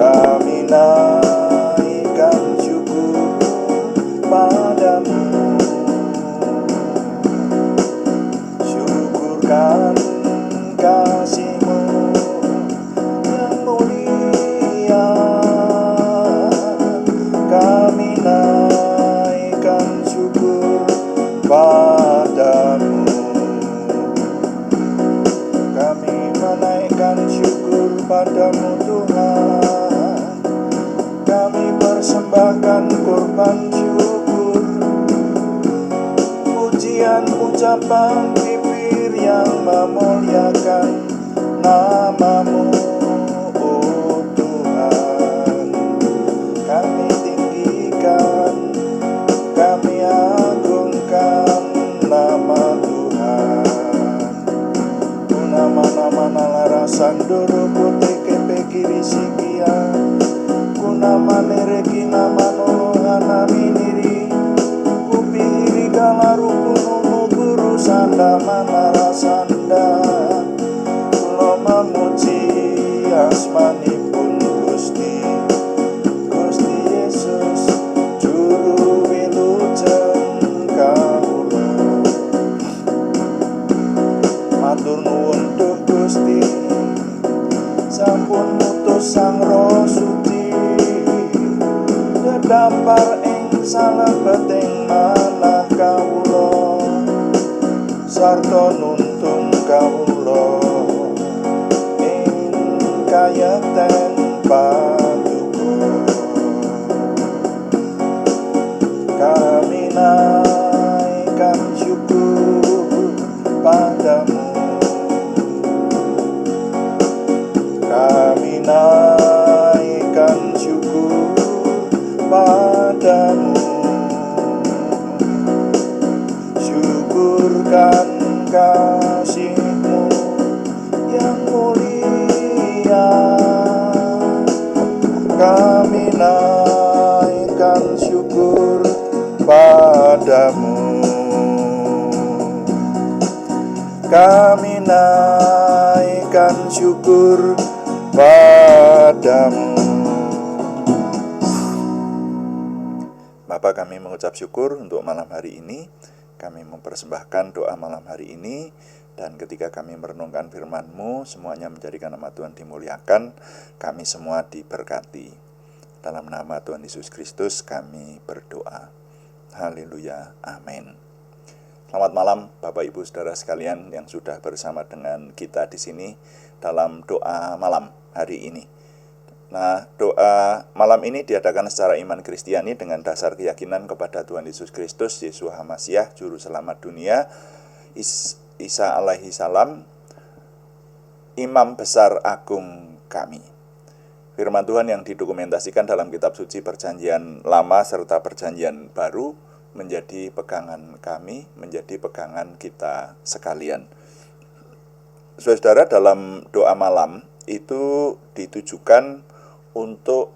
Kami naikkan syukur padamu, syukurkan kasih-Mu yang mulia. Kami naikkan syukur padamu, kami menaikkan syukur padamu Tuhan. Kami persembahkan korban syukur, pujian ucapan bibir yang memuliakan nama-Mu, oh Tuhan. Kami tinggikan, kami agungkan nama Tuhan. Nama-nama nalara sandoro poteke pekiri sikia, kunama nereki nama nolohana miniri, kupihiri kalaru kunumu guru sanda manara sanda. Kulo memuji asmanipun Gusti, Gusti Yesus juru wilujeng kawula. Matur nuwun duh Gusti, sampun mutus Sang Roh Suci dedampar ing salebeting manah kawula, sarta nuntun kawula ing kayekten paduka. Kami naikkan syukur padamu, kami naikkan syukur padamu, syukurkan kasih-Mu yang mulia. Kami naikkan syukur padamu, kami naikkan syukur padamu. Bapa, kami mengucap syukur untuk malam hari ini. Kami mempersembahkan doa malam hari ini, dan ketika kami merenungkan firman-Mu, semuanya menjadikan nama Tuhan dimuliakan, kami semua diberkati. Dalam nama Tuhan Yesus Kristus kami berdoa. Haleluya, amin. Selamat malam Bapak Ibu Saudara sekalian yang sudah bersama dengan kita di sini dalam doa malam hari ini. Nah, doa malam ini diadakan secara iman Kristiani dengan dasar keyakinan kepada Tuhan Yesus Kristus, Yeshua HaMasyiah, Juru Selamat dunia, Isa alaihi salam, Imam Besar Agung kami. Firman Tuhan yang didokumentasikan dalam kitab suci Perjanjian Lama serta Perjanjian Baru menjadi pegangan kami, menjadi pegangan kita sekalian. Saudara, dalam doa malam itu ditujukan untuk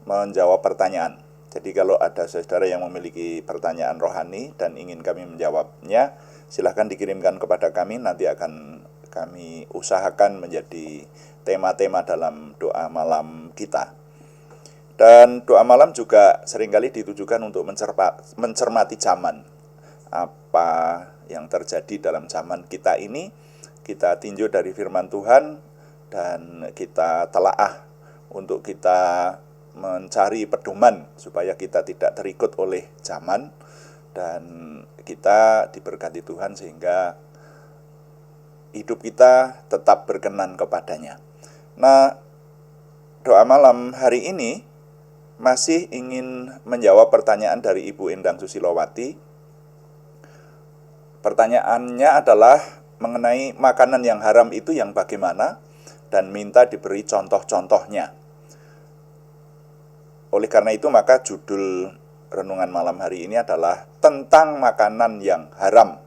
menjawab pertanyaan. Jadi kalau ada saudara yang memiliki pertanyaan rohani dan ingin kami menjawabnya, silahkan dikirimkan kepada kami, nanti akan kami usahakan menjadi tema-tema dalam doa malam kita. Dan doa malam juga seringkali ditujukan untuk mencermati zaman. Apa yang terjadi dalam zaman kita ini, kita tinjau dari firman Tuhan, dan kita telaah untuk kita mencari pedoman supaya kita tidak terikut oleh zaman, dan kita diberkati Tuhan sehingga hidup kita tetap berkenan kepadanya. Nah, doa malam hari ini masih ingin menjawab pertanyaan dari Ibu Endang Susilowati. Pertanyaannya adalah mengenai makanan yang haram itu yang bagaimana, dan minta diberi contoh-contohnya. Oleh karena itu maka judul renungan malam hari ini adalah tentang makanan yang haram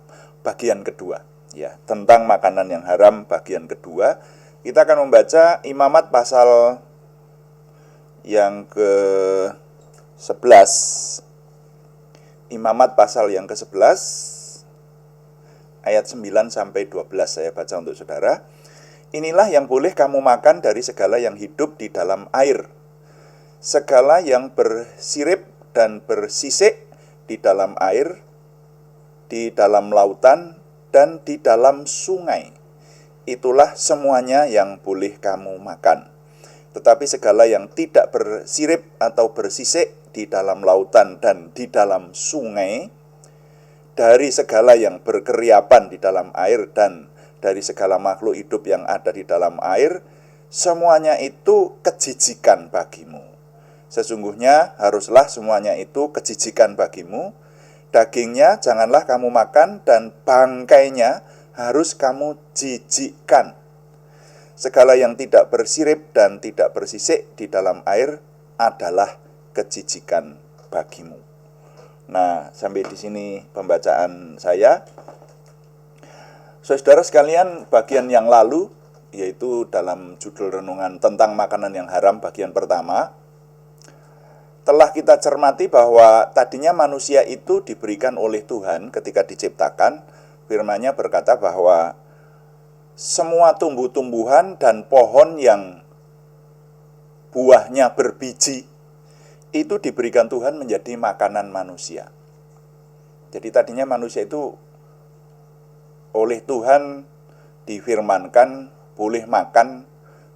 bagian kedua. Ya, tentang makanan yang haram bagian kedua. Kita akan membaca Imamat pasal yang ke-11. Imamat pasal yang ke-11 ayat 9 sampai 12 saya baca untuk saudara. Inilah yang boleh kamu makan dari segala yang hidup di dalam air, segala yang bersirip dan bersisik di dalam air, di dalam lautan, dan di dalam sungai. Itulah semuanya yang boleh kamu makan. Tetapi segala yang tidak bersirip atau bersisik di dalam lautan dan di dalam sungai, dari segala yang berkeriapan di dalam air dan dari segala makhluk hidup yang ada di dalam air, semuanya itu kejijikan bagimu. Sesungguhnya haruslah semuanya itu kejijikan bagimu. Dagingnya janganlah kamu makan, dan bangkainya harus kamu jijikkan. Segala yang tidak bersirip dan tidak bersisik di dalam air adalah kejijikan bagimu. Nah, sampai di sini pembacaan saya. Saudara sekalian, bagian yang lalu, yaitu dalam judul renungan tentang makanan yang haram bagian pertama, telah kita cermati bahwa tadinya manusia itu diberikan oleh Tuhan ketika diciptakan. Firman-Nya berkata bahwa semua tumbuh-tumbuhan dan pohon yang buahnya berbiji itu diberikan Tuhan menjadi makanan manusia. Jadi tadinya manusia itu oleh Tuhan difirmankan boleh makan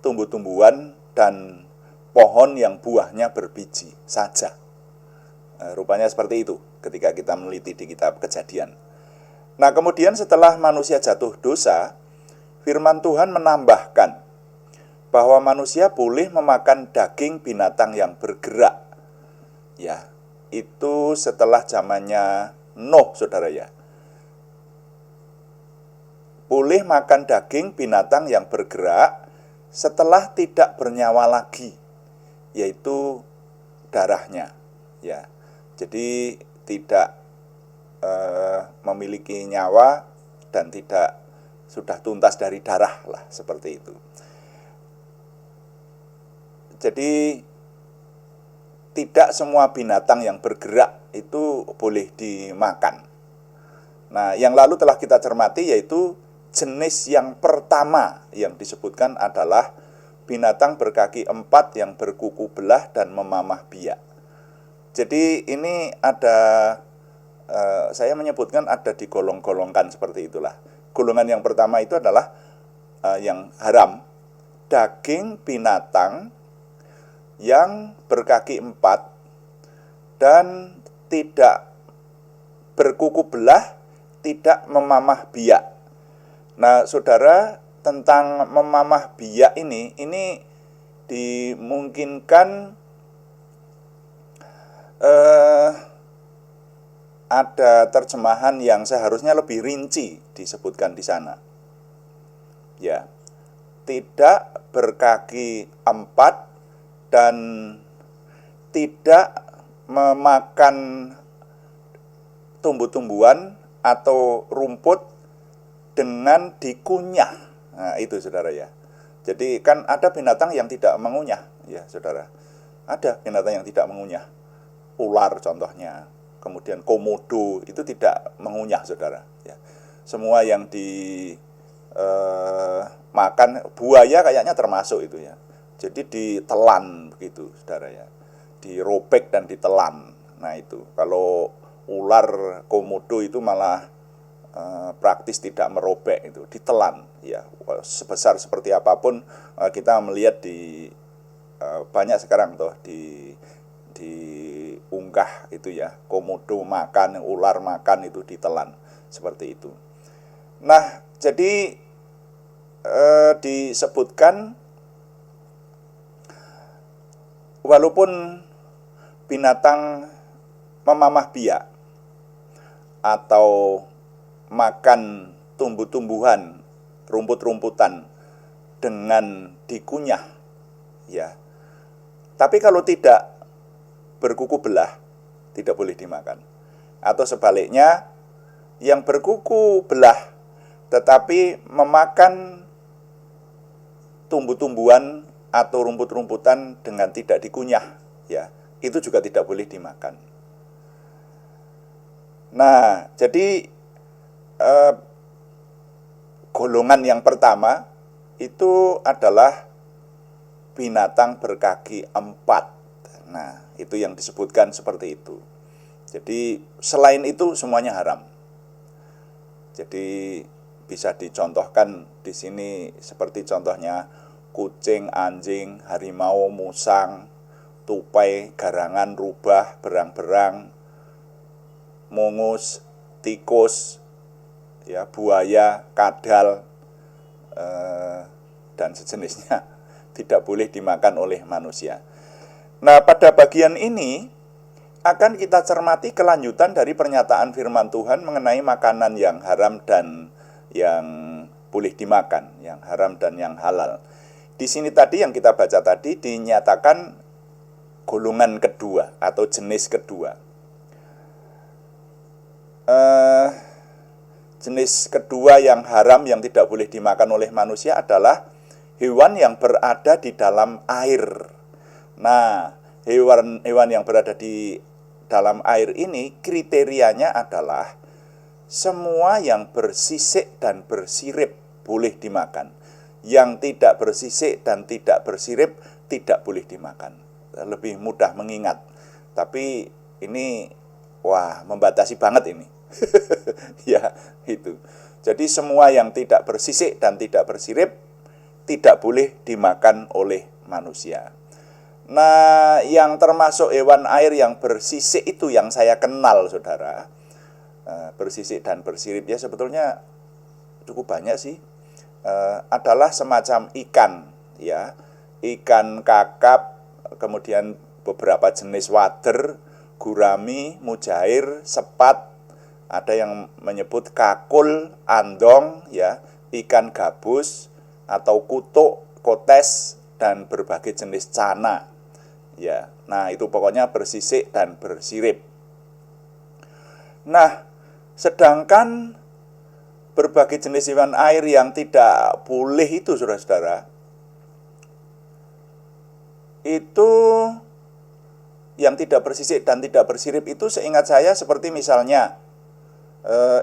tumbuh-tumbuhan dan pohon yang buahnya berbiji saja. Rupanya seperti itu ketika kita meneliti di kitab Kejadian. Nah, kemudian setelah manusia jatuh dosa, firman Tuhan menambahkan bahwa manusia boleh memakan daging binatang yang bergerak. Ya, itu setelah zamannya Nuh, saudara ya. Boleh makan daging binatang yang bergerak setelah tidak bernyawa lagi, yaitu darahnya. Ya, jadi tidak memiliki nyawa dan tidak sudah tuntas dari darah lah, seperti itu. Jadi tidak semua binatang yang bergerak itu boleh dimakan. Nah, yang lalu telah kita cermati yaitu jenis yang pertama yang disebutkan adalah binatang berkaki 4 yang berkuku belah dan memamah biak. Jadi ini ada, saya menyebutkan ada digolong-golongkan seperti itulah. Golongan yang pertama itu adalah yang haram, daging binatang yang berkaki 4 dan tidak berkuku belah, tidak memamah biak. Nah, saudara, tentang memamah biak ini dimungkinkan ada terjemahan yang seharusnya lebih rinci disebutkan di sana. Ya, tidak berkaki 4 dan tidak memakan tumbuh-tumbuhan atau rumput dengan dikunyah. Nah, itu saudara ya. Jadi kan ada binatang yang tidak mengunyah, ya saudara. Ada binatang yang tidak mengunyah. Ular contohnya. Kemudian komodo itu tidak mengunyah, saudara. Ya. Semua yang makan, buaya kayaknya termasuk itu ya. Jadi ditelan begitu, saudara ya. Dirobek dan ditelan. Nah itu, kalau ular komodo itu malah praktis tidak merobek, itu ditelan ya. Sebesar seperti apapun kita melihat di banyak sekarang tuh diunggah itu ya, komodo makan, ular makan, itu ditelan seperti itu. Nah, jadi disebutkan walaupun binatang memamah biak atau makan tumbuh-tumbuhan, rumput-rumputan dengan dikunyah, ya. Tapi kalau tidak berkuku belah, tidak boleh dimakan. Atau sebaliknya, yang berkuku belah tetapi memakan tumbuh-tumbuhan atau rumput-rumputan dengan tidak dikunyah, ya, itu juga tidak boleh dimakan. Nah, jadi golongan yang pertama itu adalah binatang berkaki 4. Nah, itu yang disebutkan seperti itu. Jadi selain itu semuanya haram. Jadi bisa dicontohkan di sini seperti contohnya kucing, anjing, harimau, musang, tupai, garangan, rubah, berang-berang, mongus, tikus, ya, buaya, kadal, dan sejenisnya tidak boleh dimakan oleh manusia. Nah, pada bagian ini akan kita cermati kelanjutan dari pernyataan firman Tuhan mengenai makanan yang haram dan yang boleh dimakan, yang haram dan yang halal. Di sini tadi yang kita baca tadi dinyatakan golongan kedua atau jenis kedua. Jenis kedua yang haram yang tidak boleh dimakan oleh manusia adalah hewan yang berada di dalam air. Nah, hewan yang berada di dalam air ini kriterianya adalah semua yang bersisik dan bersirip boleh dimakan. Yang tidak bersisik dan tidak bersirip tidak boleh dimakan. Lebih mudah mengingat. Tapi ini wah, membatasi banget ini. Ya, itu. Jadi semua yang tidak bersisik dan tidak bersirip tidak boleh dimakan oleh manusia. Nah, yang termasuk hewan air yang bersisik itu yang saya kenal, saudara, bersisik dan bersirip ya sebetulnya cukup banyak sih. Adalah semacam ikan, ya, ikan kakap, kemudian beberapa jenis wader, gurami, mujair, sepat, ada yang menyebut kakul, andong, ya, ikan gabus atau kutuk, kotes, dan berbagai jenis cana. Ya, nah itu pokoknya bersisik dan bersirip. Nah, sedangkan berbagai jenis hewan air yang tidak boleh itu, saudara-saudara, itu yang tidak bersisik dan tidak bersirip itu seingat saya seperti misalnya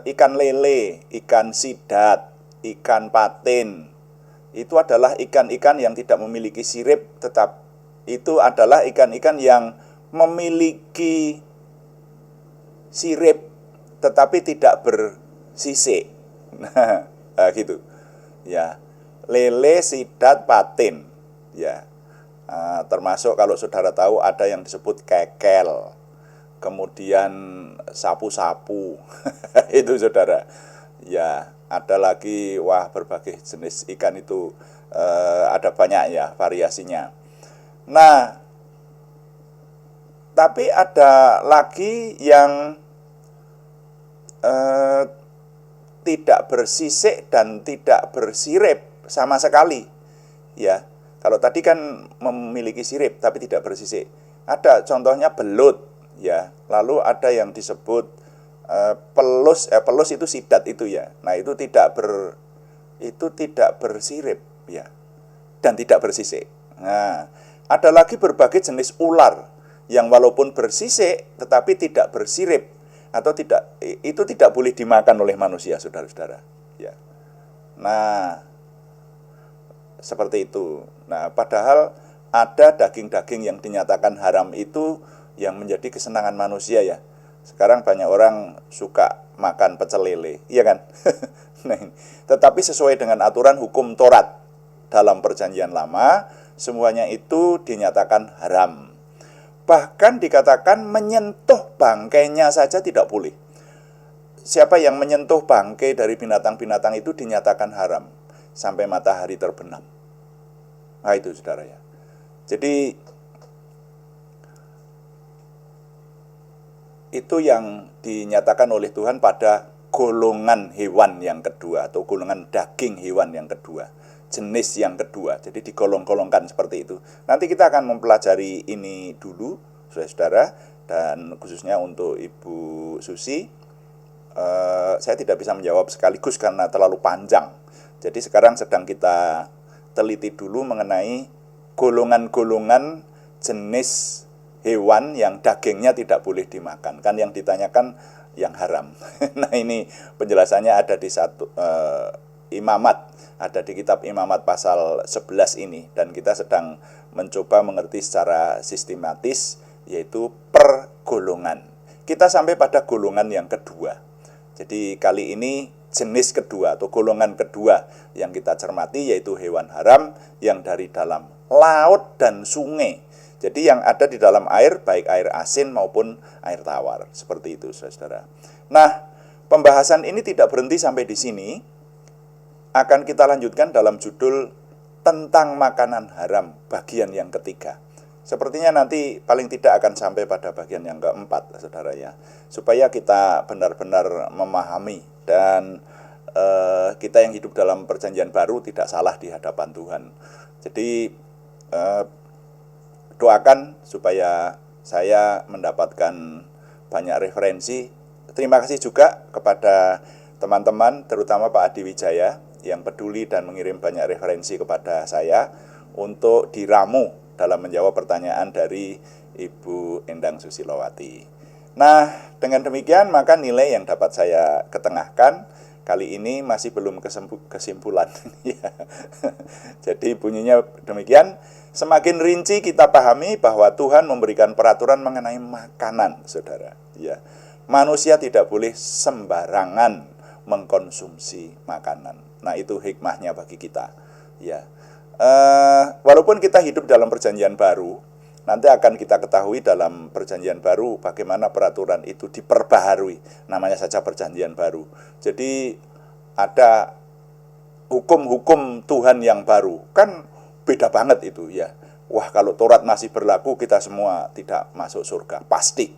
ikan lele, ikan sidat, ikan patin. Itu adalah ikan-ikan yang tidak memiliki sirip, tetap itu adalah ikan-ikan yang memiliki sirip tetapi tidak bersisik. Nah, gitu. Ya. Lele, sidat, patin. Ya. Termasuk kalau saudara tahu ada yang disebut kekel. Kemudian sapu-sapu. Itu saudara. Ya, ada lagi wah berbagai jenis ikan itu ada banyak ya variasinya. Nah, tapi ada lagi yang tidak bersisik dan tidak bersirip sama sekali. Ya, kalau tadi kan memiliki sirip tapi tidak bersisik. Ada contohnya belut, ya. Lalu ada yang disebut pelus itu sidat itu ya. Nah, itu tidak bersirip ya dan tidak bersisik. Nah, ada lagi berbagai jenis ular yang walaupun bersisik tetapi tidak bersirip atau itu tidak boleh dimakan oleh manusia, saudara-saudara. Ya. Nah, seperti itu. Nah, padahal ada daging-daging yang dinyatakan haram itu yang menjadi kesenangan manusia ya. Sekarang banyak orang suka makan pecel lele, iya kan? Nah, tetapi sesuai dengan aturan hukum Taurat dalam Perjanjian Lama, semuanya itu dinyatakan haram. Bahkan dikatakan menyentuh bangkainya saja tidak boleh. Siapa yang menyentuh bangkai dari binatang-binatang itu dinyatakan haram sampai matahari terbenam. Nah, itu saudara ya. Jadi itu yang dinyatakan oleh Tuhan pada golongan hewan yang kedua atau golongan daging hewan yang kedua, jenis yang kedua. Jadi digolong-golongkan seperti itu. Nanti kita akan mempelajari ini dulu, saudara-saudara, dan khususnya untuk Ibu Susi. Saya tidak bisa menjawab sekaligus karena terlalu panjang. Jadi sekarang sedang kita teliti dulu mengenai golongan-golongan jenis hewan yang dagingnya tidak boleh dimakan. Kan yang ditanyakan yang haram. Nah, ini penjelasannya ada di Imamat, ada di kitab Imamat pasal 11 ini, dan kita sedang mencoba mengerti secara sistematis, yaitu pergolongan. Kita sampai pada golongan yang kedua. Jadi kali ini jenis kedua atau golongan kedua yang kita cermati, yaitu hewan haram yang dari dalam laut dan sungai. Jadi yang ada di dalam air, baik air asin maupun air tawar. Seperti itu, saudara. Nah, pembahasan ini tidak berhenti sampai di sini. Akan kita lanjutkan dalam judul tentang makanan haram, bagian yang ketiga. Sepertinya nanti paling tidak akan sampai pada bagian yang keempat, saudara ya. Supaya kita benar-benar memahami dan kita yang hidup dalam perjanjian baru tidak salah di hadapan Tuhan. Jadi doakan supaya saya mendapatkan banyak referensi. Terima kasih juga kepada teman-teman, terutama Pak Adi Wijaya, yang peduli dan mengirim banyak referensi kepada saya untuk diramu dalam menjawab pertanyaan dari Ibu Endang Susilowati. Nah, dengan demikian maka nilai yang dapat saya ketengahkan kali ini masih belum kesimpulan. Jadi bunyinya demikian. Semakin rinci kita pahami bahwa Tuhan memberikan peraturan mengenai makanan, saudara. Ya, manusia tidak boleh sembarangan mengkonsumsi makanan. Nah, itu hikmahnya bagi kita. Ya, walaupun kita hidup dalam perjanjian baru, nanti akan kita ketahui dalam perjanjian baru bagaimana peraturan itu diperbaharui. Namanya saja perjanjian baru. Jadi ada hukum-hukum Tuhan yang baru. Kan beda banget itu ya. Wah, kalau Taurat masih berlaku, kita semua tidak masuk surga, pasti.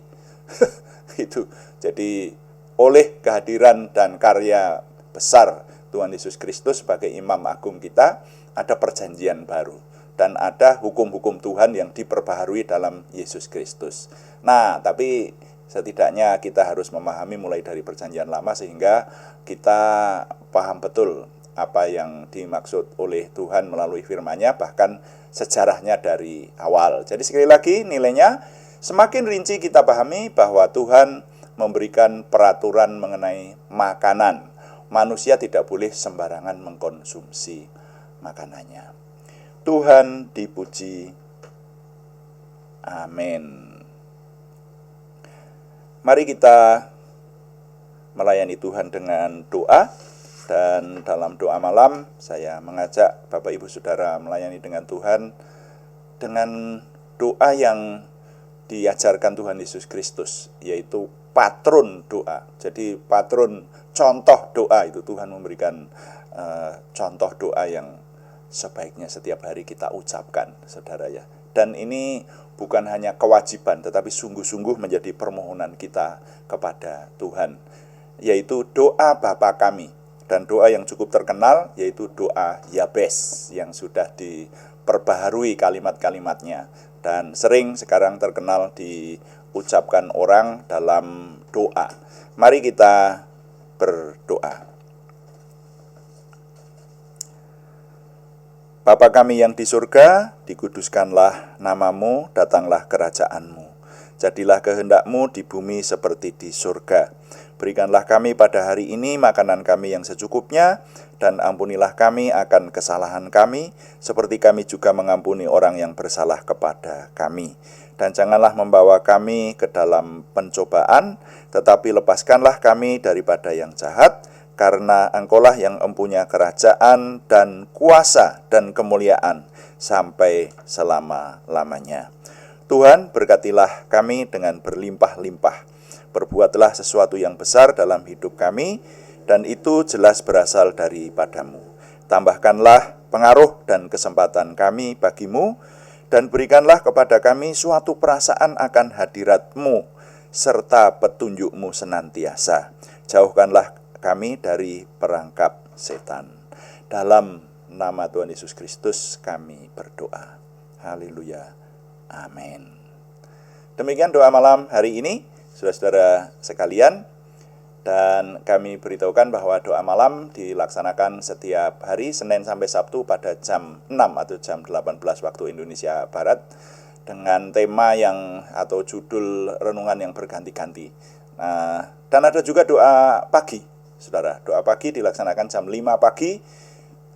Itu. Jadi oleh kehadiran dan karya besar Tuhan Yesus Kristus sebagai imam agung kita, ada perjanjian baru dan ada hukum-hukum Tuhan yang diperbaharui dalam Yesus Kristus. Nah, tapi setidaknya kita harus memahami mulai dari perjanjian lama sehingga kita paham betul apa yang dimaksud oleh Tuhan melalui firman-Nya, bahkan sejarahnya dari awal. Jadi sekali lagi nilainya, semakin rinci kita pahami bahwa Tuhan memberikan peraturan mengenai makanan. Manusia tidak boleh sembarangan mengkonsumsi makanannya. Tuhan dipuji. Amin. Mari kita melayani Tuhan dengan doa. Dan dalam doa malam, saya mengajak Bapak Ibu Saudara melayani dengan Tuhan dengan doa yang diajarkan Tuhan Yesus Kristus, yaitu patron doa. Jadi patron, contoh doa, itu Tuhan memberikan contoh doa yang sebaiknya setiap hari kita ucapkan, saudara ya. Dan ini bukan hanya kewajiban, tetapi sungguh-sungguh menjadi permohonan kita kepada Tuhan, yaitu doa Bapa kami. Dan doa yang cukup terkenal yaitu doa Yabes yang sudah diperbaharui kalimat-kalimatnya dan sering sekarang terkenal diucapkan orang dalam doa. Mari kita berdoa. Bapa kami yang di surga, dikuduskanlah namamu, datanglah kerajaanmu. Jadilah kehendak-mu di bumi seperti di surga. Berikanlah kami pada hari ini makanan kami yang secukupnya, dan ampunilah kami akan kesalahan kami, seperti kami juga mengampuni orang yang bersalah kepada kami. Dan janganlah membawa kami ke dalam pencobaan, tetapi lepaskanlah kami daripada yang jahat, karena Engkaulah yang empunya kerajaan dan kuasa dan kemuliaan sampai selama-lamanya. Tuhan, berkatilah kami dengan berlimpah-limpah. Perbuatlah sesuatu yang besar dalam hidup kami, dan itu jelas berasal daripadamu. Tambahkanlah pengaruh dan kesempatan kami bagimu, dan berikanlah kepada kami suatu perasaan akan hadirat-Mu, serta petunjuk-Mu senantiasa. Jauhkanlah kami dari perangkap setan. Dalam nama Tuhan Yesus Kristus kami berdoa. Haleluya. Amin. Demikian doa malam hari ini, saudara-saudara sekalian, dan kami beritahukan bahwa doa malam dilaksanakan setiap hari Senin sampai Sabtu pada jam 6 atau jam 18 waktu Indonesia Barat dengan tema yang atau judul renungan yang berganti-ganti. Nah, dan ada juga doa pagi, saudara. Doa pagi dilaksanakan jam 5 pagi,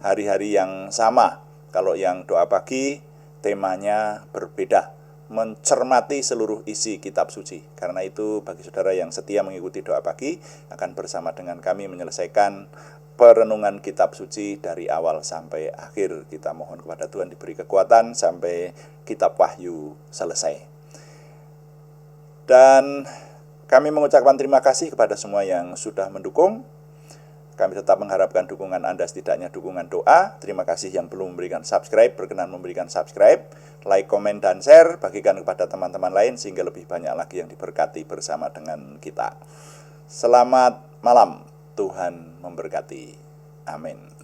hari-hari yang sama. Kalau yang doa pagi, temanya berbeda, mencermati seluruh isi kitab suci. Karena itu bagi saudara yang setia mengikuti doa pagi, akan bersama dengan kami menyelesaikan perenungan kitab suci dari awal sampai akhir. Kita mohon kepada Tuhan diberi kekuatan sampai kitab Wahyu selesai. Dan kami mengucapkan terima kasih kepada semua yang sudah mendukung. Kami tetap mengharapkan dukungan Anda, setidaknya dukungan doa. Terima kasih yang belum memberikan subscribe, berkenan memberikan subscribe, like, komen, dan share. Bagikan kepada teman-teman lain sehingga lebih banyak lagi yang diberkati bersama dengan kita. Selamat malam, Tuhan memberkati. Amin.